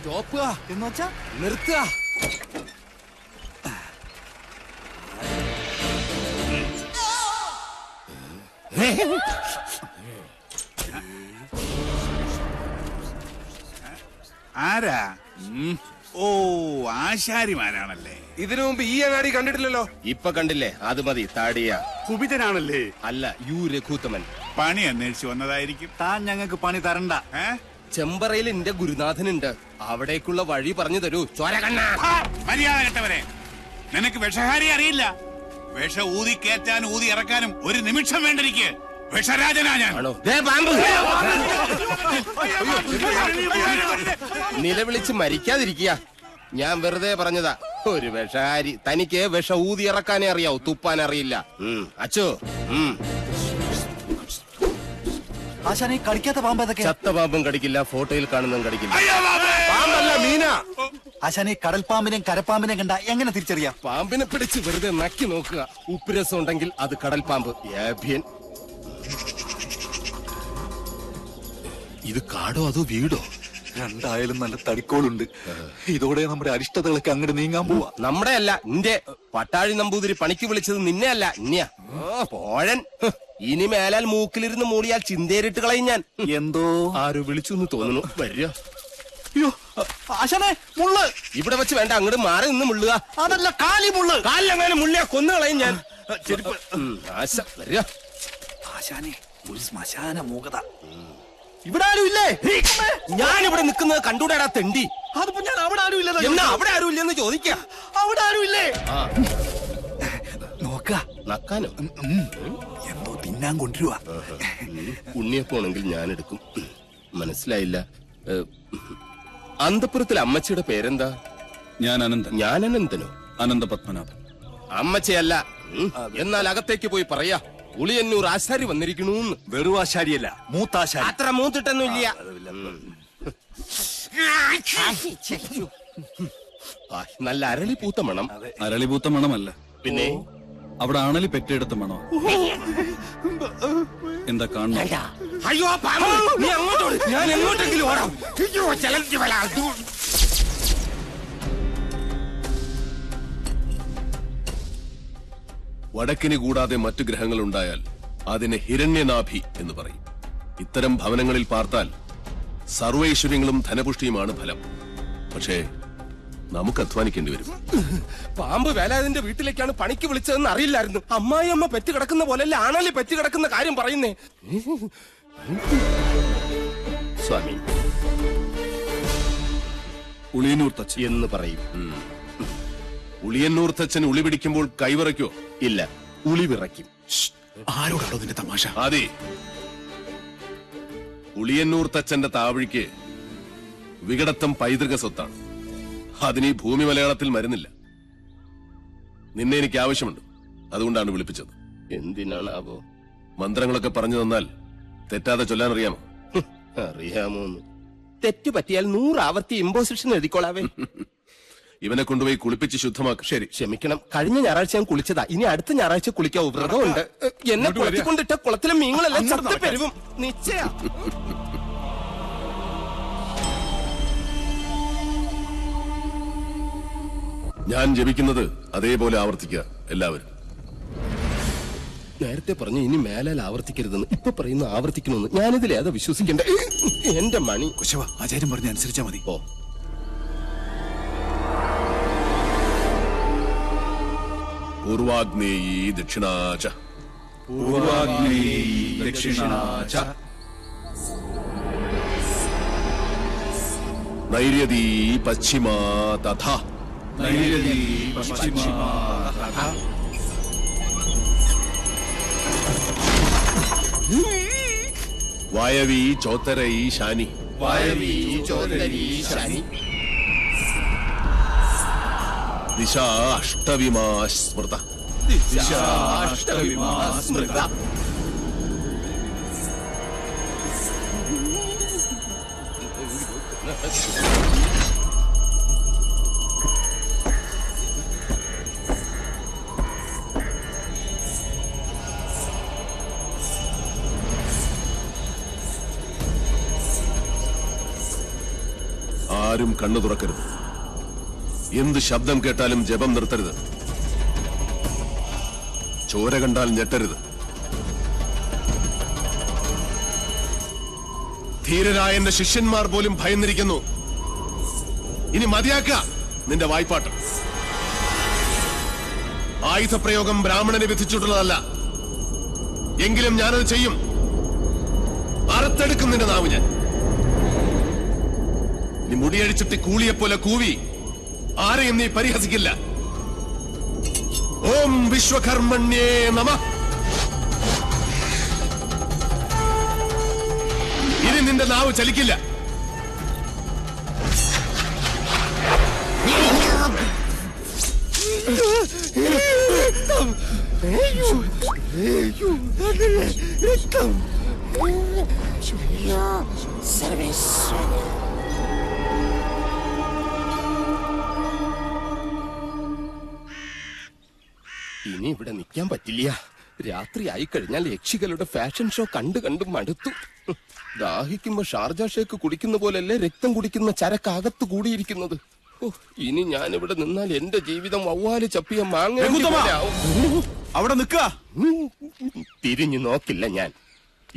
Stop എന്ന് വെച്ചാ നിർത്തുക. ആരാ? ഓ, ആശാരിമാരാണല്ലേ. ഇതിനു മുമ്പ് ഈ അങ്ങാടി കണ്ടിട്ടില്ലല്ലോ. ഇപ്പൊ കണ്ടില്ലേ? അത് മതി. താടിയ കുപിതനാണല്ലേ? അല്ല, യു രഘൂത്തമൻ. പണി അന്വേഷിച്ചു വന്നതായിരിക്കും. താൻ ഞങ്ങൾക്ക് പണി തരണ്ട. ചെമ്പറയിൽ എന്റെ ഗുരുനാഥനുണ്ട്. അവിടേക്കുള്ള വഴി പറഞ്ഞു തരൂ. ചോരകണ്ണ മര്യാദ കെട്ടവരെ, നിനക്ക് വിഷഹാരി അറിയില്ല. വിഷ ഊതി കയറ്റാനും ഊതി ഇറക്കാനും ഒരു നിമിഷം വേണ്ടിരിക്കെ. വിഷരാജനാ ഞാൻ. നിലവിളിച്ച് മരിക്കാതിരിക്കുക. ഞാൻ വെറുതെ പറഞ്ഞതാ. ഒരു വിഷഹാരി. തനിക്ക് വിഷ ഊതി ഇറക്കാനേ അറിയാവൂ, തുപ്പാൻ അറിയില്ല. അച്ചോ, ആശാനെ കളിക്കാത്ത പാമ്പ് ഏതൊക്കെ? ചത്ത പാമ്പും കടിക്കില്ല, ഫോട്ടോയിൽ കാണുന്നതും കടിക്കില്ല. പാമ്പല്ല, മീന. ആശാനെ കടൽ പാമ്പിനെയും കരപ്പാമ്പിനെയും കണ്ട എങ്ങനെ തിരിച്ചറിയാം? പാമ്പിനെ പിടിച്ച് വെറുതെ നക്കി നോക്കുക. ഉപ്പുരസം ഉണ്ടെങ്കിൽ അത് കടൽ പാമ്പ്. ഇത് കാടോ അതോ വീടോ? രണ്ടായാലും നല്ല തടിക്കോളുണ്ട്. ഇതോടെ നമ്മുടെ അരിഷ്ടതകളൊക്കെ അങ്ങോട്ട് നീങ്ങാൻ പോവാ. നമ്മുടെ അല്ല, നിന്റെ പട്ടാഴി നമ്പൂതിരി പണിക്ക് വിളിച്ചത് നിന്നെ അല്ല, ഇന്നെയാ. പോഴൻ. ഇനി മേലാൽ മൂക്കിലിരുന്ന് മൂളിയാൽ ചിന്തേരിട്ട് കളയും ഞാൻ. എന്തോ ആരോ വിളിച്ചു എന്ന് തോന്നുന്നു. വരിക. അയ്യോ ആശാനെ, മുള്ള് ഇവിടെ വെച്ച് വേണ്ട, അങ്ങോട്ട് മാറി നിന്ന് മുള്ളുക. അതല്ല, കാലി മുള്ള്. കാലിലങ്ങനെ മുള്ളിയാ കൊന്നു കളയും ഞാൻ. ആശ വരിക. ആശാനെ, ഒരു ശ്മശാന മൂകത. ഇവിടെ ആരും ഇല്ലേ? ഞാനിവിടെ നിൽക്കുന്നത് കണ്ടൂടാ തെണ്ടി. അതിപ്പോ ഞാൻ അവിടെ ആരും ഇല്ല. എന്നാ അവിടെ ആരും ഇല്ലെന്ന് ചോദിക്കാം. അവിടെ ആരും ഇല്ലേ? നോക്ക നക്കാനോ? എന്തോ തിന്നാൻ കൊണ്ടുവരുവാ. ഉണ്ണിയപ്പോണെങ്കിൽ ഞാൻ എടുക്കും. മനസ്സിലായില്ല. അന്തപുരത്തിലെ അമ്മച്ചിയുടെ പേരെന്താ? ഞാൻ അനന്തൻ. ഞാൻ അനന്തനോ? അനന്ത പത്മനാഭൻ. അമ്മച്ചയല്ല. എന്നാൽ അകത്തേക്ക് പോയി പറയാ, ഉളിയന്നൂർ ആശാരി വന്നിരിക്കണു. വെറും ആശാരിയല്ല, മൂത്താശാരി. അത്ര മൂത്തിട്ടൊന്നും ഇല്ല. നല്ല അരളി പൂത്ത മണം. അരളിപൂത്ത മണമല്ല, പിന്നെ അവിടെ ആണലി പെറ്റെടുത്ത മണോ. എന്താ കാണണം? അയ്യോ പാമ്പ്, നീ അങ്ങോട്ടോട്, ഞാൻ എങ്ങോട്ടെങ്കിലും ഓടാം. വടക്കിന് കൂടാതെ മറ്റു ഗ്രഹങ്ങൾ ഉണ്ടായാൽ അതിനെ ഹിരണ്യനാഭി എന്ന് പറയും. ഇത്തരം ഭവനങ്ങളിൽ പാർത്താൽ സർവൈശ്വര്യങ്ങളും ധനപുഷ്ടിയുമാണ് ഫലം. പക്ഷേ നമുക്ക് അധ്വാനിക്കേണ്ടി വരും. പാമ്പ് വേലാതിന്റെ വീട്ടിലേക്കാണ് പണിക്ക് വിളിച്ചതെന്ന് അറിയില്ലായിരുന്നു. അമ്മായി അമ്മ പെറ്റ് കിടക്കുന്ന പോലെയല്ല ആണലി പെറ്റ് കിടക്കുന്ന കാര്യം പറയുന്നേ. സ്വാമി ഉളിയന്നൂർ തച്ചൻ എന്ന് പറയും. ഉളിയന്നൂർ തച്ചൻ ഉളി പിടിക്കുമ്പോൾ കൈവിറയ്ക്കോ? ഇല്ല, ഉളി വിറയ്ക്കും. ആരോടാണോ നിന്റെ തമാശ? അതെ, ഉളിയന്നൂർ തച്ചന്റെ താവഴിക്ക് വികടത്തം പൈതൃക സ്വത്താണ്. അതിന് ഈ ഭൂമി മലയാളത്തിൽ മരുന്നില്ല. നിന്നെ എനിക്ക് ആവശ്യമുണ്ട്, അതുകൊണ്ടാണ് വിളിപ്പിച്ചത്. എന്തിനാണാവോ? മന്ത്രങ്ങളൊക്കെ പറഞ്ഞു തന്നാൽ തെറ്റാതെ ചൊല്ലാൻ അറിയാമോ? അറിയാമോന്ന്. തെറ്റു പറ്റിയാൽ 100 ആവർത്തി ഇമ്പോസിഷൻ എഴുതിക്കോളാവേ. ഇവനെ കൊണ്ടുപോയി കുളിപ്പിച്ച് ശുദ്ധമാക്കും. ശരി, ക്ഷമിക്കണം. കഴിഞ്ഞ ഞായറാഴ്ച ഞാൻ കുളിച്ചതാ. ഇനി അടുത്ത ഞായറാഴ്ച കുളിക്കാവൂ. വ്രതമുണ്ട്. എന്നെ കുളത്തിക്കൊണ്ടിട്ട കുളത്തിലെ മീനുകളെല്ലാം ചത്ത പെരുവും. നിശ്ചയ ഞാൻ ജപിക്കുന്നത് അതേപോലെ ആവർത്തിക്കുക എല്ലാവരും. നേരത്തെ പറഞ്ഞു ഇനി മേലാൽ ആവർത്തിക്കരുതെന്ന്. ഇപ്പൊ പറയുന്ന ആവർത്തിക്കണമെന്ന്. ഞാനിതിലേതാ വിശ്വസിക്കണ്ടേ? എന്റെ മണി. കുശവ, ആചാര്യം പറഞ്ഞ അനുസരിച്ചാ മതി. ഓ, പൂർവാഗ്നേയീ ദക്ഷിണാച പൂർവാഗ്നേയീ ദക്ഷിണാച നൈര്യതീ പശ്ചിമാ തഥാ നൈര്യതീ പശ്ചിമാ തഥാ വായവീ ചോത്തരൈ ശാനി വായവീ ചോദരീ ശനി ദിശാ അഷ്ടവിമാ സ്മൃത ദിശാഷ്ടവിമാ സ്മൃത. ആരും കണ്ണു തുറക്കരുത്. എന്ത് ശബ്ദം കേട്ടാലും ജപം നിർത്തരുത്. ചോര കണ്ടാൽ ഞെട്ടരുത്. ധീരരായ എന്റെ ശിഷ്യന്മാർ പോലും ഭയന്നിരിക്കുന്നു. ഇനി മതിയാക്ക നിന്റെ വായ്പാട്ട്. ആയുധപ്രയോഗം ബ്രാഹ്മണനെ വിധിച്ചിട്ടുള്ളതല്ല. എങ്കിലും ഞാനത് ചെയ്യും. അറുത്തെടുക്കും നിന്റെ നാവ് ഞാൻ. നീ മുടിയഴിച്ചിട്ട് കൂളിയെപ്പോലെ കൂവി ആരെയും നീ പരിഹസിക്കില്ല. ഓം വിശ്വകർമ്മണ്യേ നമഃ. ഇനി നിന്റെ നാവ് ചലിക്കില്ല. ഇനി ഇവിടെ നിൽക്കാൻ പറ്റില്ല. രാത്രി ആയി കഴിഞ്ഞാൽ യക്ഷികളുടെ ഫാഷൻ ഷോ കണ്ടു കണ്ടു മടുത്തു. ദാഹിക്കുമ്പോ ഷാർജ ഷേക്ക് കുടിക്കുന്ന പോലല്ലേ രക്തം കുടിക്കുന്ന ചരക്കകത്ത് കൂടിയിരിക്കുന്നത്. ഇനി ഞാൻ ഇവിടെ നിന്നാൽ എന്റെ ജീവിതം വവ്വാല് ചപ്പിയ മാങ്ങ. അവിടെ നിൽക്കുക. തിരിഞ്ഞു നോക്കില്ല ഞാൻ.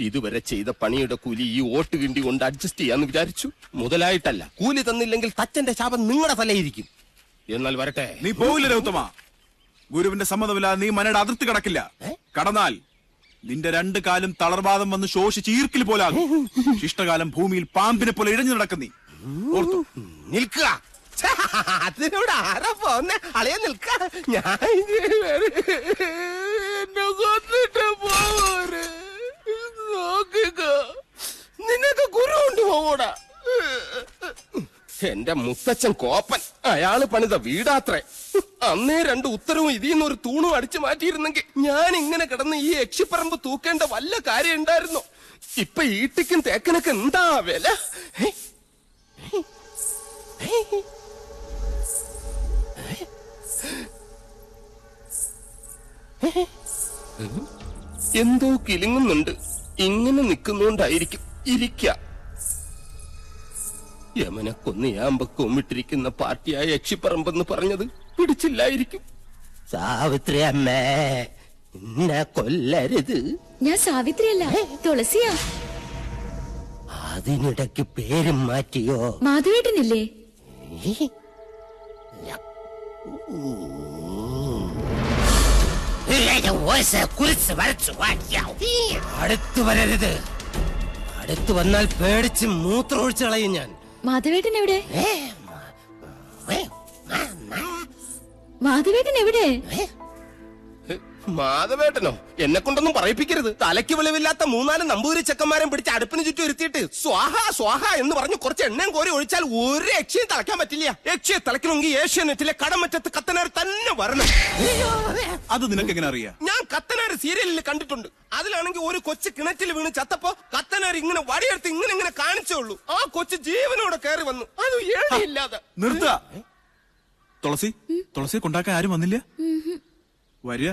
ഇതുവരെ ചെയ്ത പണിയുടെ കൂലി ഈ ഓട്ട് കിണ്ടി കൊണ്ട് അഡ്ജസ്റ്റ് ചെയ്യാന്ന് വിചാരിച്ചു. മുതലായിട്ടല്ല. കൂലി തന്നില്ലെങ്കിൽ തച്ചന്റെ ശാപം നിങ്ങളുടെ തലയിരിക്കും. എന്നാൽ വരട്ടെ. നീ പോവില്ല രൗത്തമ. ഗുരുവിന്റെ സമ്മതമില്ലാതെ നീ മനയുടെ അതിർത്തി കടക്കില്ല. കടന്നാൽ നിന്റെ 2 കാലും തളർവാദം വന്ന് ശോഷിച്ച് ഈർക്കിൽ പോലാകും. ശിഷ്ടകാലം ഭൂമിയിൽ പാമ്പിനെ പോലെ ഇഴഞ്ഞു നടക്കും. നീ ഓർത്തു നിൽക്കുക. അതിനോട് ആരാ പോന്നെ? അളയെ നിൽക്ക. ഞാൻ എന്നെ കൊന്നിട്ട് പോരെ. നോക്കുക. നിനക്ക് ഗുരു കൊണ്ട് പോകൂടാ. എന്റെ മുത്തച്ഛൻ കോപ്പൻ. അയാള് പണിത വീടാത്രേ. അന്നേ 2 ഉത്തരവും ഇതിന്ന് ഒരു തൂണും അടിച്ചു മാറ്റിയിരുന്നെങ്കിൽ ഞാൻ ഇങ്ങനെ കിടന്ന് ഈ യക്ഷിപ്പറമ്പ് തൂക്കേണ്ട വല്ല കാര്യം ഉണ്ടായിരുന്നോ? ഇപ്പൊ ഈട്ടിക്കും തേക്കനൊക്കെ എന്താ വില? എന്തോ കിലുങ്ങുന്നുണ്ട്. ഇങ്ങനെ നിൽക്കുന്നോണ്ടായിരിക്കും. ഇരിക്ക. യമനെ കൊന്നയാമ്പ കൊമ്മിട്ടിരിക്കുന്ന പാർട്ടിയായ യക്ഷിപ്പറമ്പെന്ന് പറഞ്ഞത് പിടിച്ചില്ലായിരിക്കും. സാവിത്രി അമ്മേ, എന്നെ കൊല്ലരുത്. ഞാൻ സാവിത്രിയല്ല, തുളസിയാ. അതിനിടയ്ക്ക് പേരും മാറ്റിയോ? മാധവേട്ടനില്ലേ? അടുത്തു വരരുത്. അടുത്തു വന്നാൽ പേടിച്ച് മൂത്രമൊഴിച്ചു കളയും ഞാൻ. മാധവേട്ടൻ എവിടെ? മാധവേട്ടൻ എവിടെ? മാധവേട്ടനോ? എന്നെ കൊണ്ടൊന്നും പറയിപ്പിക്കരുത്. തലയ്ക്ക് വെളിവില്ലാത്ത 3-4 നമ്പൂരി ചെക്കന്മാരെ പിടിച്ച് അടുപ്പിന് ചുറ്റും ഇരുത്തിയിട്ട് സ്വാഹ സ്വാഹ എന്ന് പറഞ്ഞ് കുറച്ച് എണ്ണയും കോരി ഒഴിച്ചാൽ ഒരു യക്ഷിയെ തളയ്ക്കാൻ പറ്റില്ല. യക്ഷിയെ തളയ്ക്കണമെങ്കിൽ ഏഷ്യാനെറ്റിലെ കടമറ്റത്ത് കത്തനാർ തന്നെ വരണം. അത് നിനക്ക് എങ്ങനെ അറിയാം? ഞാൻ കത്തനാർ സീരിയലിൽ കണ്ടിട്ടുണ്ട്. അതിലാണെങ്കിൽ ഒരു കൊച്ചു കിണറ്റിൽ വീണ് ചത്തപ്പോ കത്തനാർ ഇങ്ങനെ വടിയെടുത്ത് ഇങ്ങനെ കാണിച്ചേ ഉള്ളൂ. ആ കൊച്ചു ജീവനോടെ കയറി വന്നു. അത് ഏഴില്ലാതെ. നിർത്തുക. തുളസിയെ കൊണ്ടാക്കാൻ ആരും വന്നില്ല. വരിക.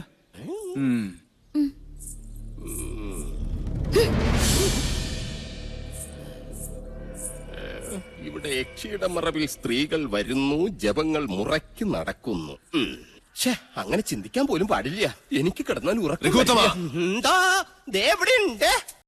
ഇവിടെ യക്ഷിയുടെ മറവിൽ സ്ത്രീകൾ വരുന്നു, ജപങ്ങൾ മുറയ്ക്ക് നടക്കുന്നു. അങ്ങനെ ചിന്തിക്കാൻ പോലും പാടില്ല. എനിക്ക് കിടന്നാൽ ഉറക്കം. എന്താ? ദേവിടെ ഉണ്ട്.